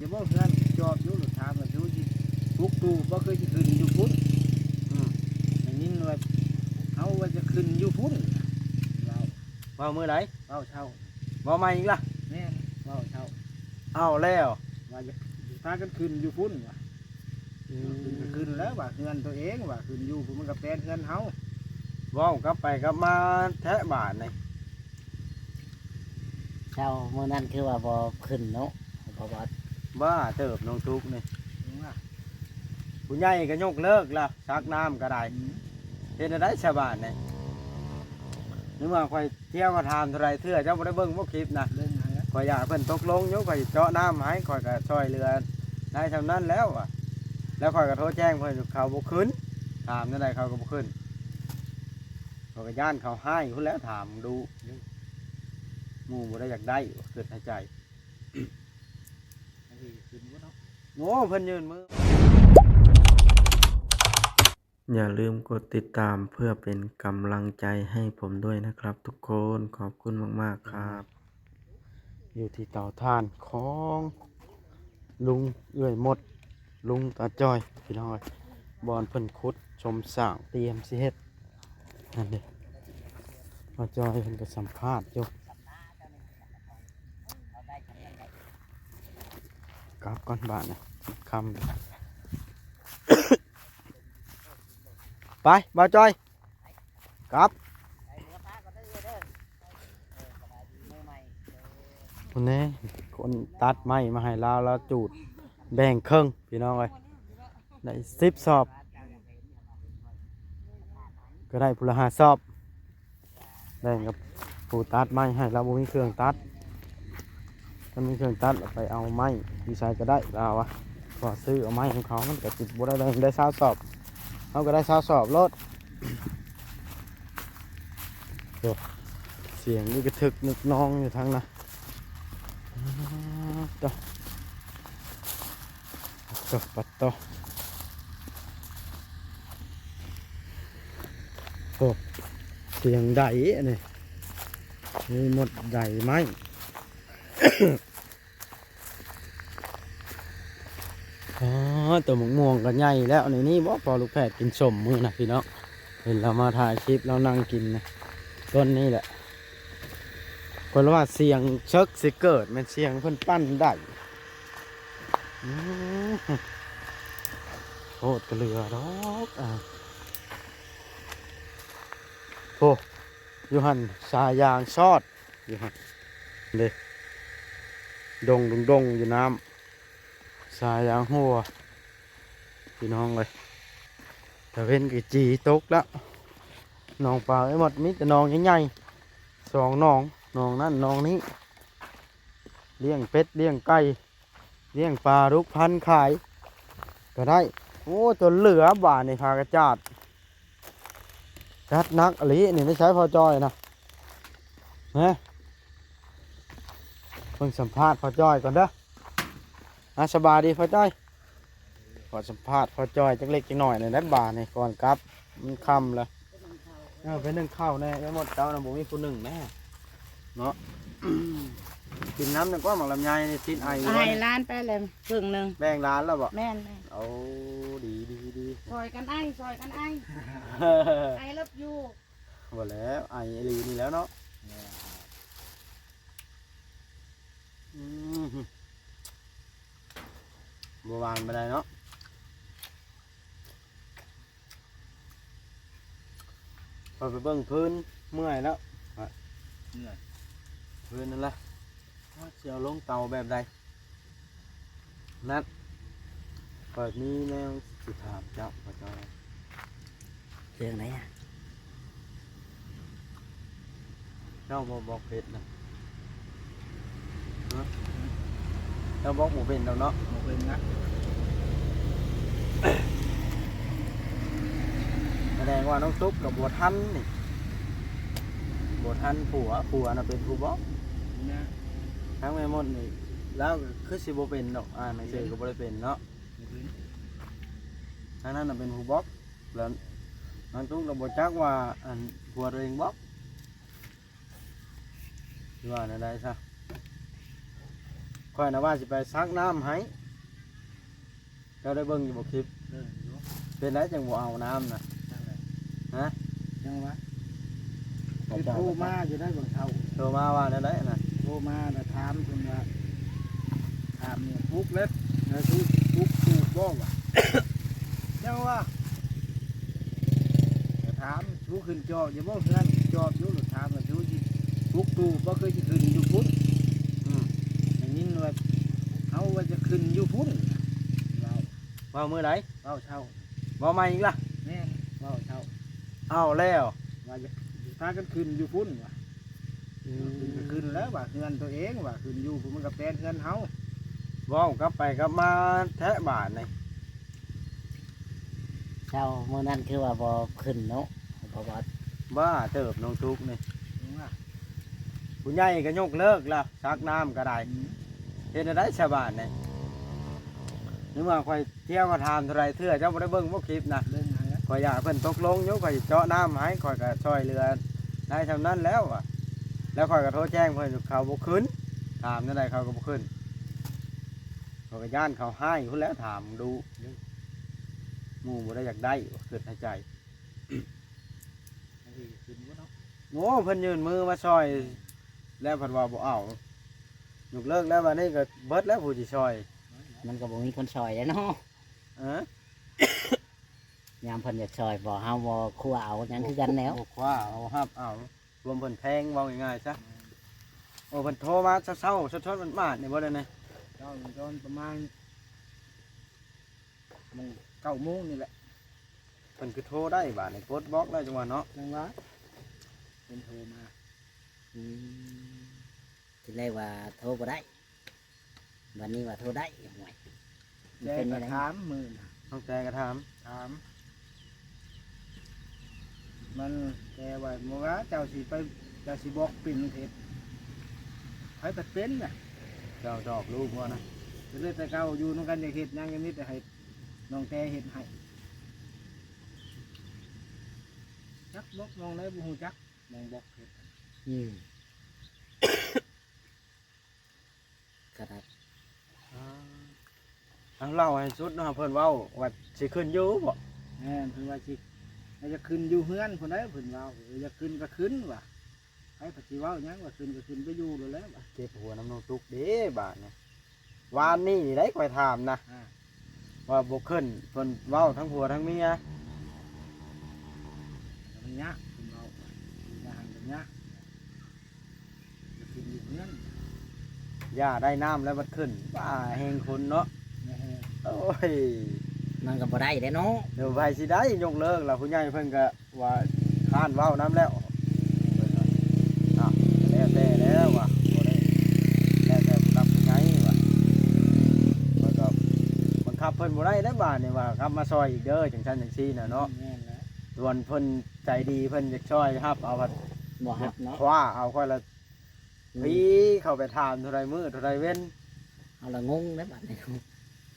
อย่าบอกเพื่อนจอบอยู่หรือถามกันอยู่ที่ทุกตูบ่เคยจะขึ้นอยู่พุ่นอย่างนี้ว่าเขาว่าจะขึ้นอยู่พุ่นเราเมื่อไหร่เราเช่าบ่มาอีกล่ะแม่เราเช่าเอาแล้วว่าจะพากันขึ้นอยู่พุ่นว่ะขึ้นแล้วว่าเงินตัวเองว่าขึ้นอยู่พุ่นมันก็เป็นเงินเฮาว้าวกลับไปกลับมาแทะบาทนี่เช้าเมื่อนั้นคือว่าบ่ขึ้นเนาะบ่บ้าเติบน้องทุกนี่ผู้ใหญ่ก็ยกเลิกละซักน้ำก็ได้เห็นได้ชาวบ้านนี่นึกว่าคอยเที่ยวมาทำเท่าไรเทื่อเจ้าบ่ได้เบิ่งบ่คลิปนะคอยอยากเพิ่นตกลงอยู่คอยเจาะน้ำให้คอยก็ช่วยเรือได้ทำนั้นแล้วอ่ะแล้วคอยก็โทรแจ้งเพิ่นเขาบ่ขึ้นถามนั่นใดเขาก็บ่ขึ้นเขาก็ย่านเขาให้พุ่นแล้วถามดูหมู่บ่ได้อยากได้เกิดในใจโง่เพิ่นยืนมืออย่าลืมกดติดตามเพื่อเป็นกำลังใจให้ผมด้วยนะครับทุกคนขอบคุณมากๆครับอยู่ที่เตาถ่านของลุงเอื้อยหมดลุงตาจ้อยพี่น้อยบอนเพิ่นขุดชมสร้างเตรียมสิเฮ็ดนั่นเด้ตาจ้อยเพิ่นก็สัมภาษณ์อยู่กลับก่อนบ้านนะคำไปบ่าวจอยครับคนนี้คนตัดไม้มาให้เราแล้วจูดแบ่งครึ่งพี่น้องเลยได้10 สอบก็ได้พละ5 สอบแบ่งกับผู้ตัดไม้ให้เราบ่มีเครื่องตัดถ้ามีเครื่องตัดเราไปเอาไม้ที่ใช้ก็ได้เราอะก็ซื้อเอาไม้ของเขามันก็ติดบ่ได้แบ่งได้20 สอบเขาก็ได้20 สอบรถเสียงนี่กระทึกนึกน้องอยู่ทั้งนะปัดต่อโอ้เสียงใดนี่มีหมดใดไหม อ๋อตัวหมกม่วงก็ใหญ่แล้วในนี้บ่พอลูกแพทย์กินสมมือนะพี่น้องเห็นเรามาถ่ายคลิปเรานั่งกินนะต้นนี้แหละคนว่าเสียงเชิกสิเกิดมันเสียงเพิ่นปั้นได้โคตรกระเลือดอกโอ้ยูหันสายางซอดยูหันเด้ดงอยู่น้ำสายางหัวพี่น้องเลยแต่เป็นกี่จีตกแล้วน้องปลาไอ้หมดมิแต่น้องใหญ่ๆ2 น้องนั่นน้องนี้เลี้ยงเป็ดเลี้ยงไก่เลี้ยงปลาลูกพันขายก็ได้โอ้จนเหลือบ่าในพากระจาดจัดนักอะไรนี่ไม่ใช้พอจอยนะนะเพิ่งสัมภาษณ์พอจอยก่อนเด้อสบายดีพอจอยขอสัมภาษณ์พอจอยจักเล็กจักหน่อยในนัดบ่าในก่อนครับมันค่ำแล้วเป็นนึ่งข้าวแน่แล้วหมดเจ้านะผมมีคนหนึ่งแน่เนาะกินน้ำนึงก็หมักลำไยในติดไอให้ร้านไปเลยครึ่งหนึ่งแบ่งร้านแล้วบ่แม่นเอาดีซอยกันไอ้ไอ้รับอยู่หมดแล้วไอดีนี่แล้วเนาะบัวบานไปได้เนาะพอไปเบิ่งพื้นเมื่อยแล้วพื้นนั่นแหละเสียวลงเตาแบบใดนัดเปิดนี้แนวสุดถามเจ้าพอจอยเรื่องไหนอ่ะเจ้าบอกเพชรนะเจ้าบอกหมูเป็นเราเนาะหมูเป็นนะแสดงว่าน้องตุ๊กกับบัวทันนี่บัวทันผัวน่ะเป็นผู้บอกทั้งแม่มดนี่แล้วคือสิบ่เป็นดอกไม่ใช่ก็บ่ได้เป็นเนาะทั้งนั้นน่ะเป็นผู้บอกแล้วน้องตุ๊กเราบ่จักว่าผัวตัวเองบอกว่าในใดซะ ค่อยนะว่าสิไปซักน้ำให้เจ้าได้เบิ่งอยู่บ่คลิป เรื่องอยู่ เป็นไรจังบ่เอาน้ำนะ นั่นแหละ ฮะ ยังวะคือโทรมาอยู่ได้บางเท่า โทรมาว่าได้นะ โทรมาแต่ถามจนว่าถามเนี่ยปุ๊กเล็ดนะทุกปุ๊กถูกบ้องวะ ยังวะแต่ถามทุกขึ้นจออย่าบอกเพื่อนจอบอยู่หรือถามว่าทุกที่ปุ๊กถูกบ่เคยจะขึ้นอยู่พุ่น อืม อย่างนี้ว่าเขาว่าจะขึ้นอยู่พุ่นเรา ว่ามื้อไหน เราเช่า บ่มาอีกล่ะ แม่เราเช่า เอาแล้ว ว่าจะพากันขึ้นอยู่พุ่นวะขึ้นแล้วว่าเงินตัวเองว่าขึ้นอยู่มันก็เป็นเงินเฮา เว้ากลับไปกลับมาแทะบาทนี่ เจ้าเมื่อนั้นคือว่าบ่ขึ้นเนาะบ่บ่ บ้าเติบน้องทุกนี่ผู้ใหญ่ก็ยกเลิกละซักน้ำก็ได้เฮ็ดได้ชาวบ้านนี่นึกว่าค่อยเที่ยวก็ถามเท่าไรเทื่อเจ้าบ่ได้เบิ่งบ่คลิปนะ เรื่องอะไร ข่อยอยากให้เพิ่นตกลงอยู่ข่อยสิเจาะน้ำให้ข่อยก็ช่วยเหลือได้เท่านั้นแล้วอะแล้วข่อยก็โทรแจ้งเพิ่นอยู่เขาบ่ขึ้นถามจังไดเขาก็บ่ขึ้นเขาก็ย่านเขาให้พุ่นแล้วถามดูหมู่บ่ได้อยากได้เกิดในใจ ขึ้นวะเนาะ โอ้เพิ่นยื่นมือมาช่วยแล้วเพิ่นว่าบ่เอายกเลิกแล้ววันนี้ก็เบิดแล้วผู้สิช่วย มันก็บ่มีคนซอยแล้วเนาะ เออย ามเพิ่นอยากซอยบ่เฮาบ่คั่วเอาหยังคือกันแล้ว บ่คว้าเอาฮับเอารวมเพิ่นแพงเว้าง่ายๆซะโอ้เพิ่นโทรมาเช้าๆชดๆมันมาดนี่บ่ได้นะ เจ้าตอนประมาณโมง9 โมงนี่แหละ เพิ่นคือโทรได้บาดนี่กดบล็อกได้จังหวะเนาะ จังหวะเป็นโทรมา อืมทีแรกว่าโทรบ่ได้วันนี้ว่าโทรได้ห่วย แจ้งกระถามมือน่ะ น้องแต่ก็ถาม ถาม มันแกว่าโมว่าเจ้าสิไปเจ้าสิบอกปิ่นเห็ดให้ปัดเป็นน่ะ เจ้าชอบลูกบ่นะ จะเลยแต่เก่าอยู่นู่นกันอย่าเห็ดหยังอยังนี้แต่ให้น้องแต่เห็ดให้จักบอกน้องได้บุหูจักน้องบอกเห็ด อืมก็ได้ ทางเล่าให้สุดเนาะเพิ่นเว้าว่าสิขึ้นอยู่บ่ แม่นเพิ่นว่าสิให้จะขึ้นอยู่เฮือนคนได้เพิ่นว่าจะขึ้นก็ขึ้นว่ะให้ปฏิเว้าหยังว่าขึ้นก็ขึ้นไปอยู่เลยแล้วว่ะ เจ็บหัวน้ำน้องตุกเด้บาดนี่วานนี้นี่ได้ข่อยถามนะ อ่า ว่าบ่ขึ้นเพิ่นเว้าทั้งผัวทั้งเมีย มันยากเพิ่นเว้าว่ะยากมันยากจะขึ้นอยู่เฮือน ย่าได้น้ำแล้วมันขึ้นป้าแหงคนเนาะ แม่ โอ้ย มันก็บ่ได้เด้เนาะ เดี๋ยวไปสิได้ยกเลิกล่ะผู้ใหญ่เพิ่นก็ว่าค้านเว้าน้ำแล้วอ้าวแล้วแต่แล้วว่ะบ่ได้แล้วแต่ผู้รับผู้ใหญ่ว่ะมันก็บังคับเพิ่นบ่ได้ได้บาดนี่ว่าครับมาซอยอีกเด้อจังซั่นจังซี่น่ะเนาะ แม่นแล้ว ส่วนเพิ่นใจดีเพิ่นอยากช่วยครับเอาพัด บ่ฮับเนาะ คว้าเอาค่อยละพีเข้าไปถามเท่าไรมือเท่าไรเว้น เอาละงงเด้บัดนี้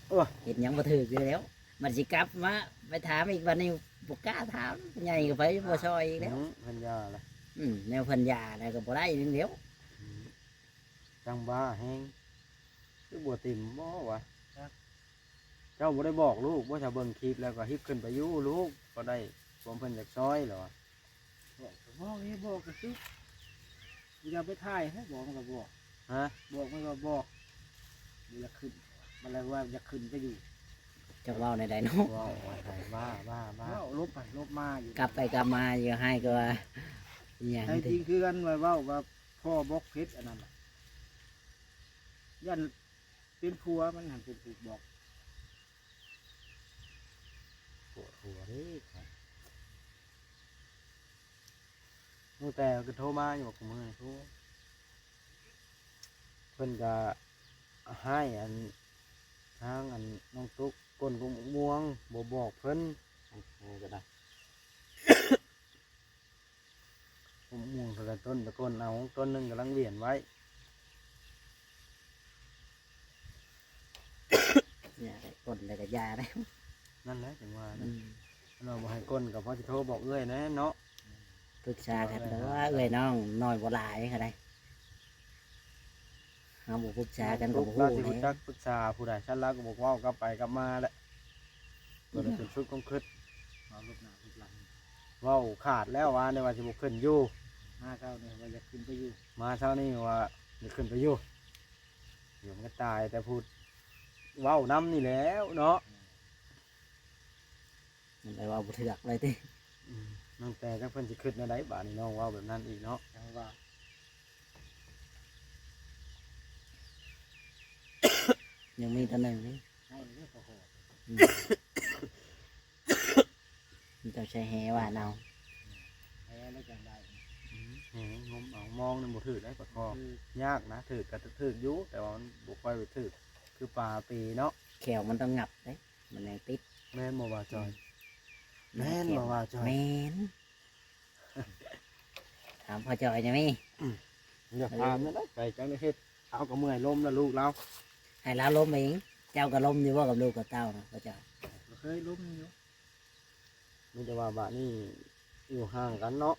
โอ้ย เฮ็ดหยังบ่ถูกอยู่แล้วมันสิกลับมาไปถามอีกวันนี้บ่กล้าถามใหญ่ก็ไปบ่ซอยอีกแล้ว เพิ่นยาละ แนวเพิ่นยาแล้วก็บ่ได้นึงเดียว จังบ้าแฮงคือบัวติ่มบ่วะเจ้าบ่ได้บอกลูกว่าจะเบิ่งคลิปแล้วก็ฮิปขึ้นไปอยู่ลูกก็ได้ผมเพิ่นอยากซอยเหรอ บอกนี่บอกก็คืออย่าไปถ่ายให้บอกมันก็บอก ฮะ บอกมันก็บอกอย่าขึ้นมันอะไรว่าอย่าขึ้นไปอยู่ จักเว้าในใดเนาะ ว้าวบ้า เว้าลบไปลบมาอยู่ กลับไปกลับมาอยู่ให้ก็ว่าอหย่าง แต่ นี้ จริงคือกันว่าเว้าว่าพ่อบอกเพชรอันนั้นน่ะยันเป็นผัวมันหันเป็นถูกบอก ปวดหัวเด้ครับนู่นแต่ก็โทรมาอยู่กับมือโทรเพิ่นก็ให้อันทางอันน้องตุ๊กก้นกุมม่วงบ่บอกเพิ่นก็ได้ กุมม่วงเท่าไรต้นตะก้นเอาต้นหนึงกำลังเวียนไว้ อย่าได้กดเลยก็อยาได้ นั่นแหละจังว่า อื นะ ม เราบ่ให้ก้นกับพ่อสิโทรบอกเอ้ยนะเนาะ ปรึกษากันแล้วว่าเอ้ยน้องน้อยบ่หลายก็ได้ เฮาบ่ปรึกษากันก็ ทุก บ่ เรา ฮู้ สิ เล รู้ ย จักปรึกษาผู้ใดฉันแล้วก็บอกเว้ากลับไปกลับมาแหละก็เลยเป็นชุดของคิด เอาลูกหน้าลูกหลัง เว้าขาดแล้วว่าในว่าสิบ่ขึ้นอยู่ ห้าเก้าเนี่ยว่าจะขึ้นไปอยู่ มาเช้านี้ว่าจะขึ้นไปอยู่เดี๋ยวมันก็ตายแต่พูดเว้าน้ำนี่แหล้วเนาะ มันไปว่าบ่ถือกเลยติ น้องแต่จักเพิ่นสิขึ้นในใดบาดนี้น้องเว้าแบบนั้นอีกเนาะ จังว่า ยังมีตัวหนึงนี่ ให้เรื่องโอ้โห มันเจ้าใช้แหว่าเอา แพ้แล้วจังได้ แหงงมเอามองนี่บ่ถือได้ปะคอ คือย ากนะถือก็ถืออยู่แต่ว่ามันบ่ค่อยไปถือคือปลาปีเนาะ แขวมันต้องงับเด้มันยังติด แม่นบ่ว่าจอยแม่นบ่ว่าจอย แม่นถามพ่อจอยนะมี่ อย่าพาแม่นได้ไปจังได้เฮ็ดเอาก็เมื่อยล้มแล้วลูกเรา ให้เราล้มเองเจ้าก็ล้มอยู่ว่ากับลูกกับเต้านะพ่อจอย เคยล้มอยู่ มีแต่ว่าบาดนี้อยู่ห่างกันเนาะ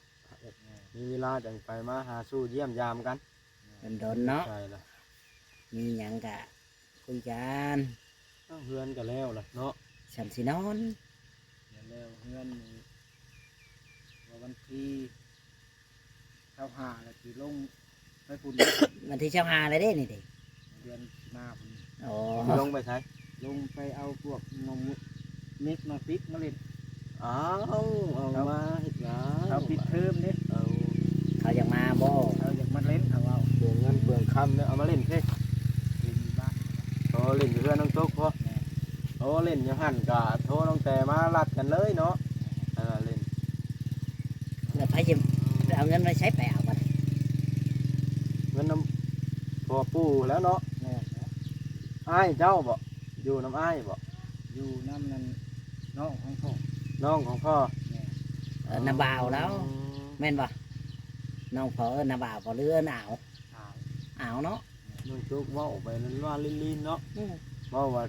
มีเวลาจังไปมาหาสู้เยี่ยมยามกัน เป็นโดนเนาะ ใช่ล่ะ มีหยังกะคุยกัน เอาเฮือนก็แล้วล่ะเนาะ ฉันสินอน แล้วเฮือนนี่ว่าวันที่เช้าหาแล้วที่ลงไปพุ่น วันที่เช้าหาเลยเด้นี่เด็ เดือนหน้าพุ่น โอ้ ลงไปใช้ ลงไปเอาพวกนมเม็กน้องติ๊กมาเล่น อ้าวเอามาเฮ็ดหยัง เขาปิดเทอมเนี่ย เอา เขาอยากมาบ่ เขาอยากมาเล่นเขาเอา เปลืองเงินเปลืองคำเนี่ยเอามาเล่นเพ่ เล่นอยู่บ้าน โอ้เล่นอยู่เพื่อนน้องตุ๊กพอโอ้เล่นอยู่หันกะโทรน้องแต่มาลัดกันเลยเนาะเล่น แล้วไปจะเอาเงินไปใช้ไปเอามัน เงินน้ำพอปู่แล้วเนาะ แม่นนะ อ้ายเจ้าบ่อยู่น้ำอ้ายบ่ อยู่น้ำนั้นน้องของพ่อ น้องของพ่อ น้ำบ่าวแล้วแม่นบ่น้องพอน้ำบ่าวพอเรือหนาว สาว อ้าวเนาะ น้องตุ๊กเว่าไปนั่นว่าลินๆเนาะ อืม เว่าว่า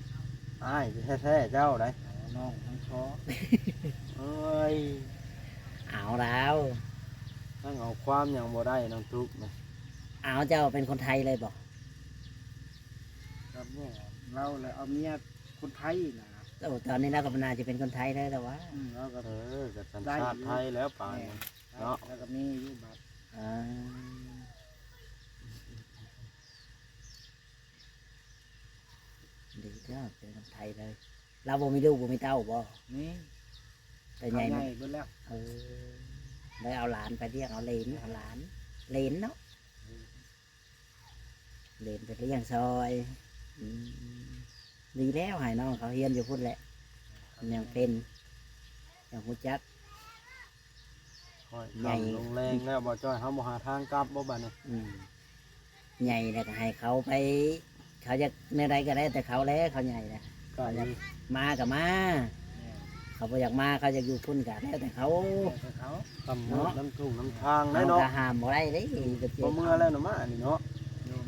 อ้ายแท้ๆเจ้าได้ น้องของพ่อ เอ้ย อ้าวแล้ว ทั้งเอาความอย่างบ่ได้น้องตุ๊กนะ อ้าวเจ้าเป็นคนไทยเลยบ่ ครับว่าเราเลยเอาเมียคนไทยนะ โอ้ตอนนี้เราก็น่าจะเป็นคนไทยได้แล้ววะ เราก็ กับสัญชาติไทยแล้วป่านนี้ เนาะ แล้วก็มีอยู่บัตร อ่าดีเจ้าเป็นคนไทยเลย เราบ่มีลูกบ่มีเต้าบ่ นี่ แต่ใหญ่ ให มั ญ่ น เบิดแล้ว เออได้เอาหลานไปเลี้ยงเอาเหลนเอาหลานเหลนเนาะเหลนไปเลี้ยงซอยอืมดีแล้วให้น้องเขาเฮียนอยู่พุ่นแหละยังเป็นยังหูจัก ค่อย ใหญ่ ทำลงแรงแล้วบ่จ้อยเฮาบ่หาทางกลับบ่บัดนี้ อืมใหญ่แล้วก็ให้เขาไป เขาจะในใดก็ได้แต่เขาแล้วเขาใหญ่นะ ก็ยัง มากับมา เขาบ่อยากมาเขาจะอยู่พุ่นกันแล้วแต่เขา แต่เขา ทำน้ำทุ่งน้ำทาง เรา ได้เนาะ ก็ห้ามบ่ได้เลย บ่เมื่อแล้วเนาะมาอันนี้เนาะ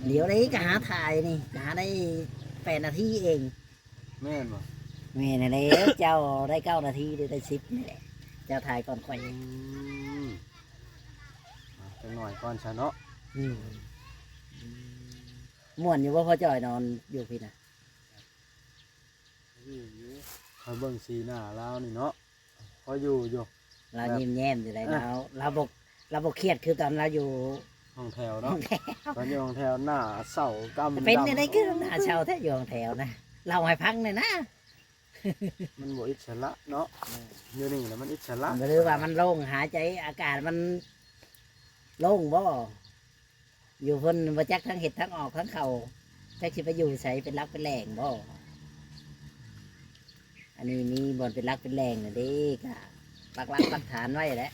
เดี๋ยวนี้ก็หาถ่ายนี่ก็หาได้8 นาทีเอง แม่นบ่ แม่นี่นแหละเจ้าได้9 นาทีหรือได้10นี่แหละเจ้าถ่ายก่อนค่อย จังหน่อยก่อนซะเนาะ อืมม่วนอยู่ว่าพ่อจอยนอนอยู่พี่นะ คอยเบิ่งสีหน้าลาวนี่เนาะพออยู่ เรายิ้มแย้มอยู่ได้แล้วเราบกเครียดคือตอนเราอยู่ ห้องแถวเนาะตอนอยู่ห้องแถวหน้าเสากำ เป็น ดำ อะไรคือหน้าเช่าแท้อยู่ของแถวนะเราให้พังเลยนะ มันบ่อิสระเนาะอยู่นี่แล้วมันอิสระ หรือว่ามันโล่งหายใจอากาศมันโล่งบ่อยู่เพิ่นบ่จักทั้งเห็ดทั้งออกทั้งเข่าจักสิไปอยู่ใส่เป็นรักเป็นแหล่งบ่อันนี้มีบ่อนเป็นรักเป็นแหล่งน่ะเด้ก็ปักหลักปักฐานไว้แหละ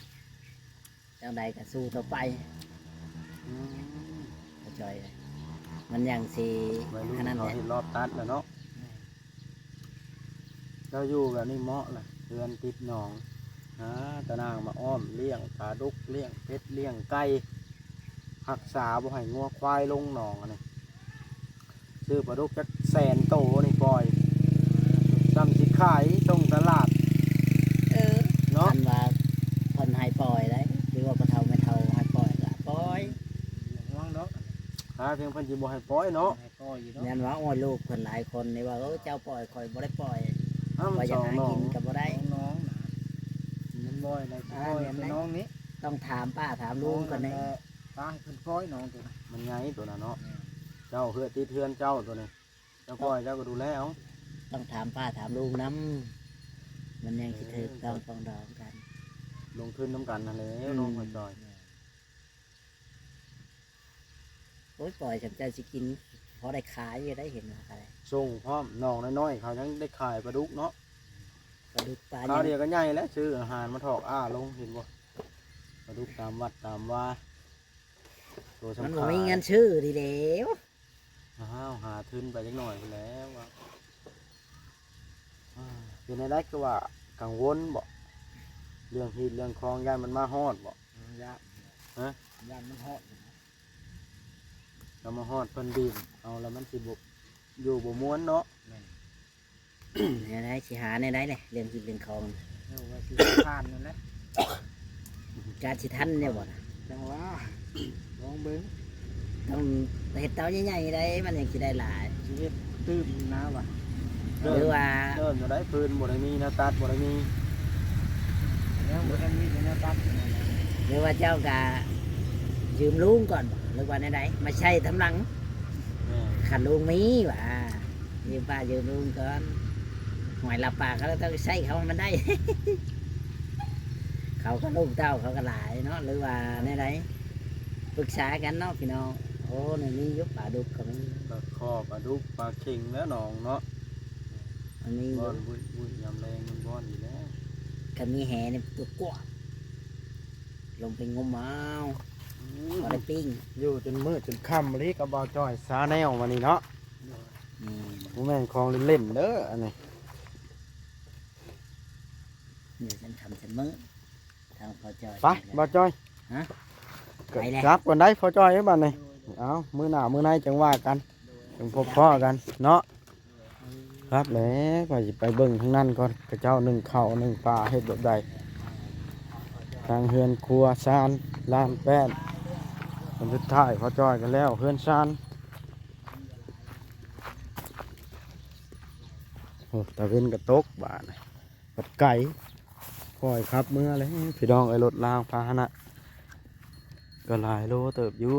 จังใดก็สู้ต่อไป อืม พ่อจอยมันอย่างสิ วัยรุ่ อัน น นั้น เขา แหละ เห็นรอบตัดแล้วเนาะเราอยู่แบบนี้เหมาะล่ะเรือนติดหนองตะนางมาอ้อมเลี้ยงปลาดุกเลี้ยงเป็ดเลี้ยงไก่รักษาบ่ให้งัวควายลงหนองอันนี้ซื้อปลาดุกจัก100,000โตนี่ปล่อยซ้ำสิขายตรงตลาด เนาะ อันว่าเพิ่นให้ปล่อยได้หรือว่าพระเฒ่าไม่เฒ่าให้ปล่อยก็ปล่อย ห่วงเนาะ หา เพียงเพิ่นสิบ่ให้ปล่อยเนาะ ให้ปล่อยอยู่เนาะ แม่นว่าโอ้ยลูกเพิ่นหลายคนนี่ว่าเจ้าปล่อยข่อยบ่ได้ปล่อย อ้าวมั ว่าน อยา ส ก อง หา น้อ กิ ง นก็บ่ได้ น้องๆนะมันบ่อยอะไรปล่อยเป็นน้องนี้ ต้องถามป้าถามลุงก่อนนี่ ตาให้เพิ่นปล่อยน้องตัวนั้น มันใหญ่ตัวน่ะเนาะเจ้าเฮือติดเทือนเจ้าตัวนี้เจ้าปล่อยเจ้าก็ดูแลเอา ต้องถามป้าถามลุงนํมันยังสิถูกต้องปรองดองกัน ลงทุนน้ำกันนั่นแหละน้องพ่อจอย โอ้ยปล่อยฉันจะสิกินพอได้ขายอยู่ได้เห็นว่าอะไร ส่งพร้อมน้องน้อยๆเขายังได้ขายปลาดุกเนาะ ปลาดุกปลา คราว ยั เดี ง ยวก็ใหญ่แล้วซื้ออาหารมาถอกลงเห็นบ่ปลาดุกตามวัดตามว่าตัว มัน สำ บ่ คัญ มีเงินชื่อดีเดียว อ้าวหาทุนไปจักหน่อยพุ่นแล้วว่าเป็นอะไรก็ว่ากังวลบ่เรื่องฮีดเรื่องคลองย่านมันมาฮอดบ่ ยา ฮะ ยานมันฮอดอยู่นะ เรามาฮอดเพิ่นดินเอาแล้วมันสิบ่อยู่บ่ม้วนเนาะ เนี่ยได้สิหาในได้เลยเรื่องกินเรื่องของ เรียกว่าสิผ่านนั่นแหละ การสิทันเนี่ยบ่นะ จังว่าลองเบิ่ง ต้องเห็ดเตาใหญ่ๆได้มันยังสิได้หลาย ชีวิตตื้มนะว่ะ หรือว่า เริ่มจะได้ปืนบ่ได้มีหน้าตัดบ่ได้มี แล้วบ่ทันมีแนวตัดนั่นน่ะ หรือว่าเจ้ากะยืมลุงก่อนบ่หรือว่าในใดมาใช้ทำหลัง แม่ ขันลุงมีว่ายืมป้ายืมลุงก่อนหอยลับปากเขาก็ต้องใช้เขาให้มันได้ เขาก็ลูกเต้าเขาก็หลายเนาะหรือว่าในใดปรึกษากันเนาะพี่น้องโอ้ในนี้ยุบป่าดุกก็มี ปลาคอปลาดุกปลาเข่งแล้วน้องเนาะ มันมี บอนบุ้ยบุ้ยยำแรงมันบอนอยู่แล้ว กันมีแหในตัวกว้างลงไปงมเอาพอได้ปิ้ง อยู่จนมืดจนค่ำเลยกับบ่าวจ้อยซาแนววันนี้เนาะ นี่ บ่แม่นของเล่นๆเด้ออันนี้ เดี๋ยวฉันทำฉันมื้อทางพอจอย ไปบ่าวจ้อย ฮะ ก็ ไปแล้ว กลับก่อนได้พอจ้อยเอ้ยบัดนี้เอามื้อหน้ามื้อในจังว่ากันจังพบพ่อกันเนาะครับแหละก็สิไปเบิ่งทางนั้นก่อนกระเจ้านึ่งข้าวนึ่งปลาเฮ็ดแบบใดทางเฮือนครัวซานลานแป้นคนสุดท้ายพอจ้อยกันแล้วเฮือนซานโอ้ตะเวนกระตกบาดน่ะปัดไก่คอยครับเมื่อเลยพี่น้องไอ้รถรางพาหนะก็หลายโลเติบอยู่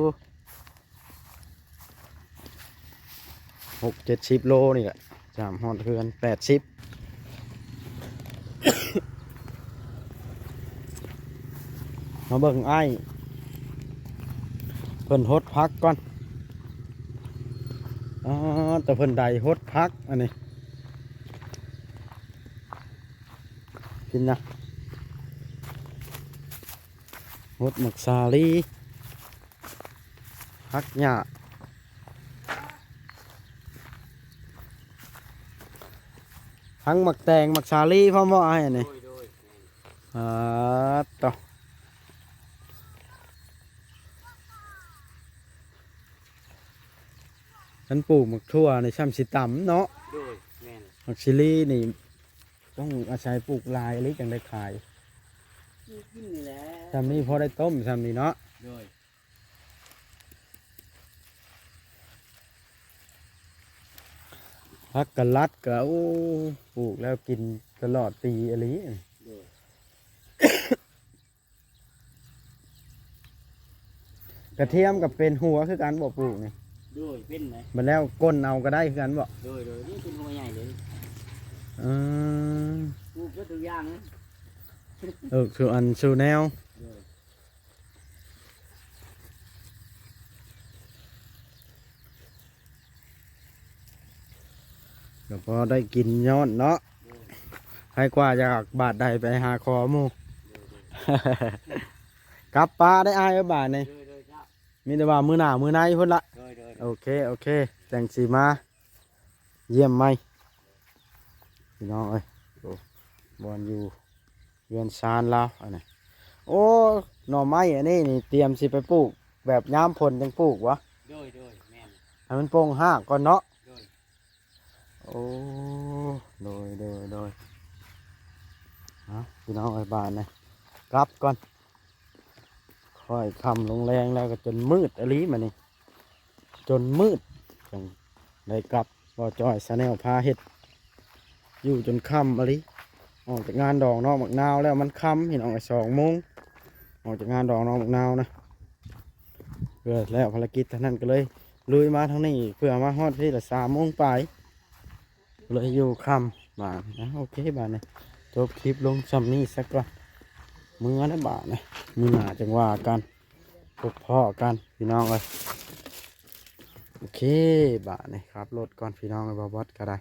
60-70 โลนี่แหละจามฮอดเฮือน80 มาเบิ่งไอ้เพิ่นฮดพักก่อนอ๋อแต่เพิ่นใดฮดพักอันนี้กินนะฮดหมักสาลีพักหญ้าทั้งหมักแตงหมักสาลีพ่อหม้อให้อันนี้ต่อ ฉันปลูกหมักทั่วในช่ำสิต่ำเนาะ โดยแม่น หมักชิลลี่นี่ต้องอาศัยปลูกลายหรือจังได้ขาย กินนี่แหละ ช่ำนี้พอได้ต้มช่ำนี้เนาะ โดย พักกะลัดกะโอ้ปลูกแล้วกินตลอดปีอะไรกระเทียมกับเป็นหัวคือการบอกปลูกนี่ โดยเป็นไหม มันแล้วก้นเอาก็ได้คือกันบอก โดยนี่เป็นหัวใหญ่เลย อืม ปลูกก็ตัวอย่าง สู่อันสู่แนว โดย ก็พอได้กินย้อนเนาะให้กว่าจากบาทใดไปหาคอหมู กลับปลาได้อายบาทนี่ โดยครับ มีแต่ว่ามือหน้ามือในพุ่นละ โดย โอเคจังสีมาเยี่ยมไหมพี่น้องเอ้ยโอ้บอลอยู่เรือนซานแล้วอันนี้โอ้หน่อไม้อันนี้นี่เตรียมสิไปปลูกแบบย้ำผลจังปลูกวะ โดยแม่น ให้มันโป่งห้ากก่อนเนาะ โดย โอ้โดยฮะพี่น้องไอ้บ้านนะกลับก่อนค่อยคำลงแรงแล้วก็จนมืดอลีมานี่ จนมืดจังได้กลับบ่จอยซะแนวพาเฮ็ดอยู่จนค่ำอะลิออกจากงานดอกนอกหมักนาวแล้วมันค่ำเห็นออกไป2 โมงออกจากงานดอกนอกหมักนาวนะเพื่อแล้วภารกิจท่านั้นก็เลยลุยมาทางนี้เพื่อมาฮอดที่ละ3 โมงไปเลยอยู่ค่ำบ้านนะโอเคบ้านนะจบคลิปลงซ้ำนี้สักก่อนมือนะบ้านนะมือหนาจังว่ากันพบพ่อกันพี่น้องเลยโอเคบ้านนี่ครับรถก่อนพี่น้องเลยบอสก็ได้